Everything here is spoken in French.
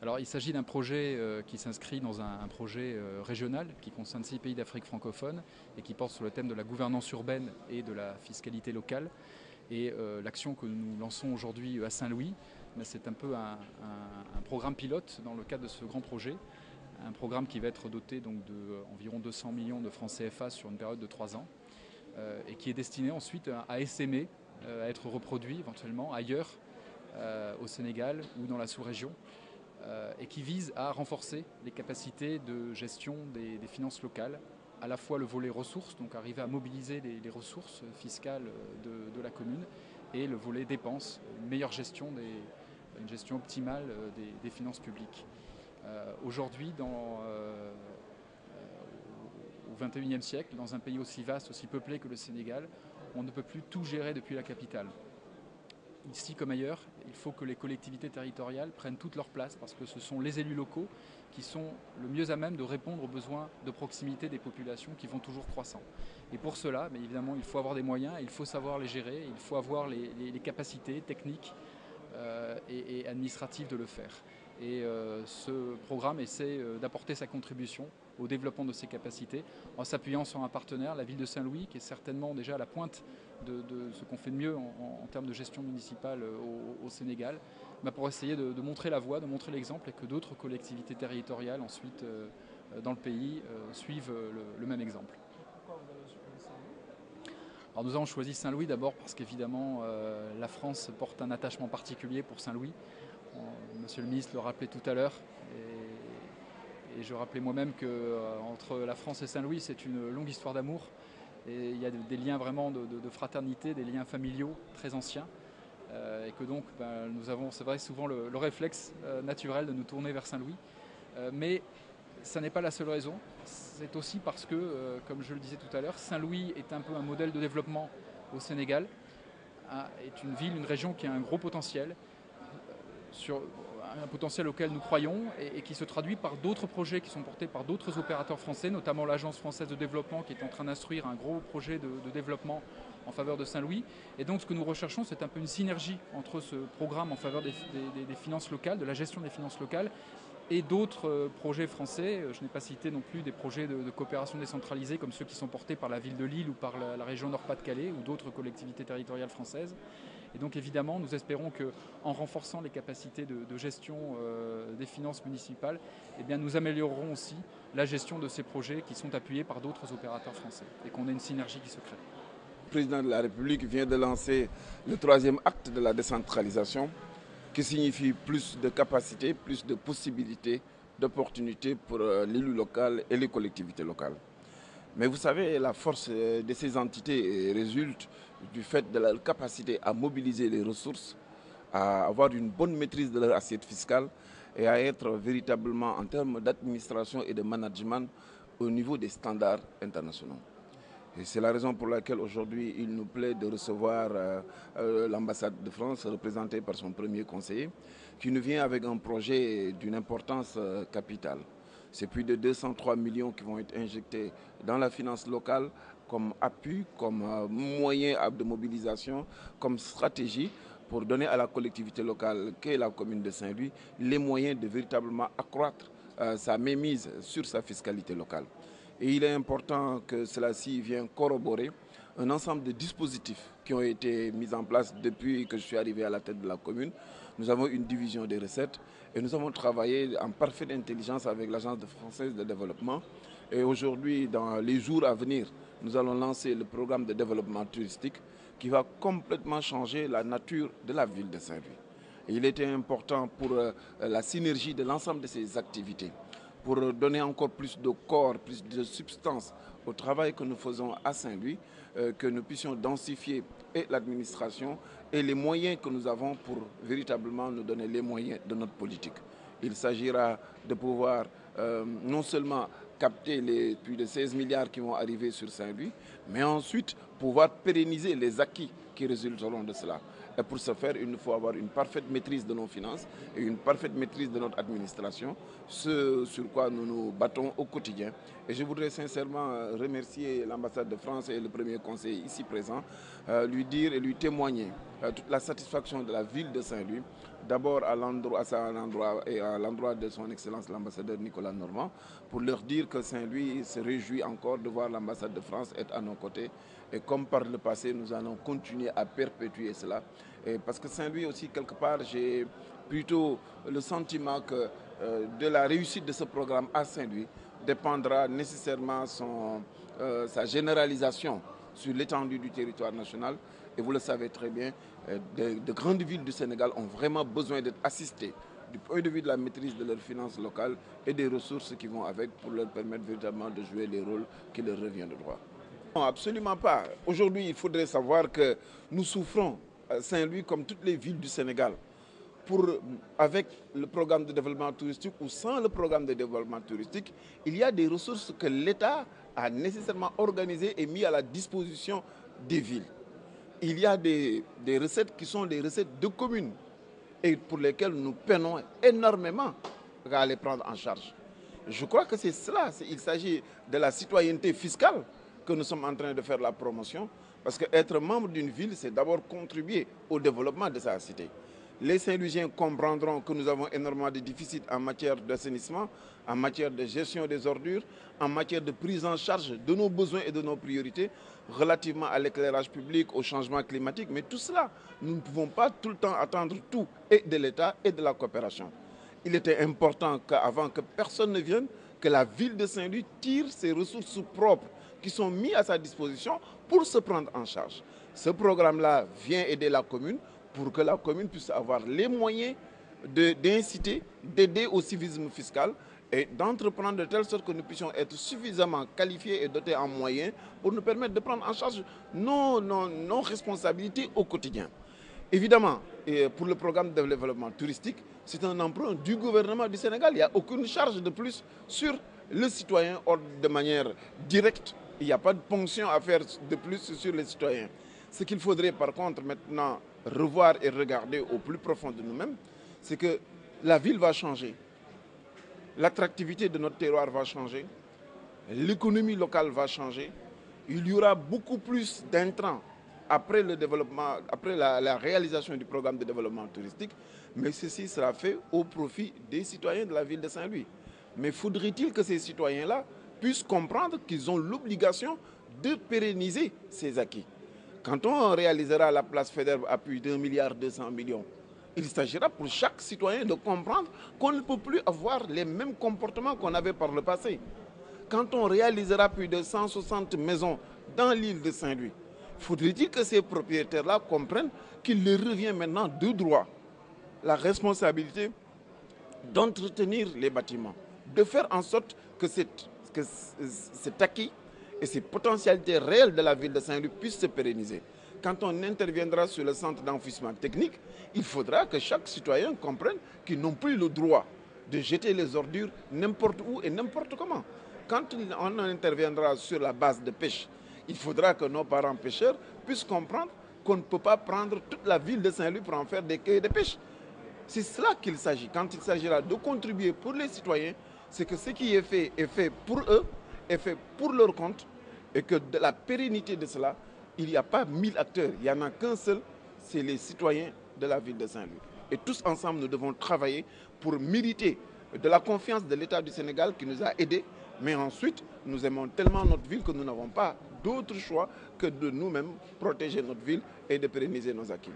Alors, il s'agit d'un projet qui s'inscrit dans un projet régional qui concerne 6 pays d'Afrique francophone et qui porte sur le thème de la gouvernance urbaine et de la fiscalité locale. Et l'action que nous lançons aujourd'hui à Saint-Louis, c'est un peu un programme pilote dans le cadre de ce grand projet. Un programme qui va être doté donc d'environ 200 millions de francs CFA sur une période de 3 ans et qui est destiné ensuite à essaimer, à être reproduit éventuellement ailleurs au Sénégal ou dans la sous-région et qui vise à renforcer les capacités de gestion des finances locales, à la fois le volet ressources, donc arriver à mobiliser les ressources fiscales de la commune, et le volet dépenses, une meilleure gestion, une gestion optimale des finances publiques. Aujourd'hui, au XXIe siècle, dans un pays aussi vaste, aussi peuplé que le Sénégal, on ne peut plus tout gérer depuis la capitale. Ici comme ailleurs, il faut que les collectivités territoriales prennent toute leur place parce que ce sont les élus locaux qui sont le mieux à même de répondre aux besoins de proximité des populations qui vont toujours croissant. Et pour cela, mais évidemment, il faut avoir des moyens, il faut savoir les gérer, il faut avoir les capacités techniques et administratives de le faire. Et ce programme essaie d'apporter sa contribution au développement de ces capacités en s'appuyant sur un partenaire, la ville de Saint-Louis, qui est certainement déjà à la pointe de ce qu'on fait de mieux en termes de gestion municipale au Sénégal, pour essayer de montrer la voie, de montrer l'exemple et que d'autres collectivités territoriales ensuite dans le pays suivent le même exemple. Alors nous avons choisi Saint-Louis d'abord parce qu'évidemment la France porte un attachement particulier pour Saint-Louis. Monsieur le ministre le rappelait tout à l'heure et je rappelais moi-même qu'entre la France et Saint-Louis c'est une longue histoire d'amour et il y a des liens vraiment de fraternité, des liens familiaux très anciens et que donc nous avons, c'est vrai, souvent le réflexe naturel de nous tourner vers Saint-Louis. Mais ça n'est pas la seule raison, c'est aussi parce que, comme je le disais tout à l'heure, Saint-Louis est un peu un modèle de développement au Sénégal, est une ville, une région qui a un gros potentiel, sur un potentiel auquel nous croyons et qui se traduit par d'autres projets qui sont portés par d'autres opérateurs français, notamment l'Agence française de développement qui est en train d'instruire un gros projet de développement en faveur de Saint-Louis. Et donc ce que nous recherchons, c'est un peu une synergie entre ce programme en faveur des finances locales, de la gestion des finances locales, et d'autres projets français. Je n'ai pas cité non plus des projets de coopération décentralisée comme ceux qui sont portés par la ville de Lille ou par la région Nord-Pas-de-Calais ou d'autres collectivités territoriales françaises. Et donc évidemment, nous espérons qu'en renforçant les capacités de gestion des finances municipales, eh bien, nous améliorerons aussi la gestion de ces projets qui sont appuyés par d'autres opérateurs français et qu'on ait une synergie qui se crée. Le président de la République vient de lancer le 3e acte de la décentralisation qui signifie plus de capacités, plus de possibilités, d'opportunités pour l'élu local et les collectivités locales. Mais vous savez, la force de ces entités résulte du fait de leur capacité à mobiliser les ressources, à avoir une bonne maîtrise de leur assiette fiscale et à être véritablement en termes d'administration et de management au niveau des standards internationaux. Et c'est la raison pour laquelle aujourd'hui il nous plaît de recevoir l'ambassade de France représentée par son premier conseiller qui nous vient avec un projet d'une importance capitale. C'est plus de 203 millions qui vont être injectés dans la finance locale comme appui, comme moyen de mobilisation, comme stratégie pour donner à la collectivité locale qu'est la commune de Saint-Louis les moyens de véritablement accroître sa mainmise sur sa fiscalité locale. Et il est important que cela-ci vienne corroborer un ensemble de dispositifs qui ont été mis en place depuis que je suis arrivé à la tête de la commune. Nous avons une division des recettes et nous avons travaillé en parfaite intelligence avec l'Agence française de développement. Et aujourd'hui, dans les jours à venir, nous allons lancer le programme de développement touristique qui va complètement changer la nature de la ville de Saint-Louis. Il était important pour la synergie de l'ensemble de ces activités, pour donner encore plus de corps, plus de substance au travail que nous faisons à Saint-Louis, que nous puissions densifier et l'administration et les moyens que nous avons pour véritablement nous donner les moyens de notre politique. Il s'agira de pouvoir non seulement capter les plus de 16 milliards qui vont arriver sur Saint-Louis, mais ensuite pouvoir pérenniser les acquis qui résulteront de cela. Et pour ce faire, il nous faut avoir une parfaite maîtrise de nos finances et une parfaite maîtrise de notre administration, ce sur quoi nous nous battons au quotidien. Et je voudrais sincèrement remercier l'ambassade de France et le premier conseiller ici présent, lui dire et lui témoigner toute la satisfaction de la ville de Saint-Louis d'abord à l'endroit et à l'endroit de son Excellence l'ambassadeur Nicolas Normand, pour leur dire que Saint-Louis se réjouit encore de voir l'ambassade de France être à nos côtés. Et comme par le passé, nous allons continuer à perpétuer cela. Et parce que Saint-Louis aussi, quelque part, j'ai plutôt le sentiment que de la réussite de ce programme à Saint-Louis dépendra nécessairement sa généralisation sur l'étendue du territoire national. Et vous le savez très bien, de grandes villes du Sénégal ont vraiment besoin d'être assistées du point de vue de la maîtrise de leurs finances locales et des ressources qui vont avec pour leur permettre véritablement de jouer les rôles qui leur reviennent de droit. Non, absolument pas. Aujourd'hui, il faudrait savoir que nous souffrons, Saint-Louis, comme toutes les villes du Sénégal, avec le programme de développement touristique ou sans le programme de développement touristique, il y a des ressources que l'État a nécessairement organisées et mises à la disposition des villes. Il y a des recettes qui sont des recettes de communes et pour lesquelles nous peinons énormément à les prendre en charge. Je crois que c'est cela. Il s'agit de la citoyenneté fiscale que nous sommes en train de faire la promotion. Parce qu'être membre d'une ville, c'est d'abord contribuer au développement de sa cité. Les Saint-Louisiens comprendront que nous avons énormément de déficits en matière d'assainissement, en matière de gestion des ordures, en matière de prise en charge de nos besoins et de nos priorités relativement à l'éclairage public, au changement climatique. Mais tout cela, nous ne pouvons pas tout le temps attendre tout et de l'État et de la coopération. Il était important qu'avant que personne ne vienne, que la ville de Saint-Louis tire ses ressources propres qui sont mises à sa disposition pour se prendre en charge. Ce programme-là vient aider la commune pour que la commune puisse avoir les moyens d'inciter, d'aider au civisme fiscal et d'entreprendre de telle sorte que nous puissions être suffisamment qualifiés et dotés en moyens pour nous permettre de prendre en charge nos responsabilités au quotidien. Évidemment, pour le programme de développement touristique, c'est un emprunt du gouvernement du Sénégal. Il n'y a aucune charge de plus sur le citoyen de manière directe. Il n'y a pas de ponction à faire de plus sur les citoyens. Ce qu'il faudrait par contre maintenant revoir et regarder au plus profond de nous-mêmes, c'est que la ville va changer, l'attractivité de notre terroir va changer, l'économie locale va changer, il y aura beaucoup plus d'intrants après le développement, après la réalisation du programme de développement touristique, mais ceci sera fait au profit des citoyens de la ville de Saint-Louis. Mais faudrait-il que ces citoyens-là puissent comprendre qu'ils ont l'obligation de pérenniser ces acquis. Quand on réalisera la place Faidherbe à plus d'1,2 milliard, il s'agira pour chaque citoyen de comprendre qu'on ne peut plus avoir les mêmes comportements qu'on avait par le passé. Quand on réalisera plus de 160 maisons dans l'île de Saint-Louis, faudrait-il que ces propriétaires-là comprennent qu'il leur revient maintenant de droit la responsabilité d'entretenir les bâtiments, de faire en sorte que cet acquis et ces potentialités réelles de la ville de Saint-Louis puissent se pérenniser. Quand on interviendra sur le centre d'enfouissement technique, il faudra que chaque citoyen comprenne qu'ils n'ont plus le droit de jeter les ordures n'importe où et n'importe comment. Quand on interviendra sur la base de pêche, il faudra que nos parents pêcheurs puissent comprendre qu'on ne peut pas prendre toute la ville de Saint-Louis pour en faire des quais de pêche. C'est cela qu'il s'agit. Quand il s'agira de contribuer pour les citoyens, c'est que ce qui est fait pour eux, est fait pour leur compte, et que de la pérennité de cela, il n'y a pas 1000 acteurs, il n'y en a qu'un seul, c'est les citoyens de la ville de Saint-Louis. Et tous ensemble, nous devons travailler pour mériter de la confiance de l'État du Sénégal qui nous a aidés, mais ensuite, nous aimons tellement notre ville que nous n'avons pas d'autre choix que de nous-mêmes protéger notre ville et de pérenniser nos acquis.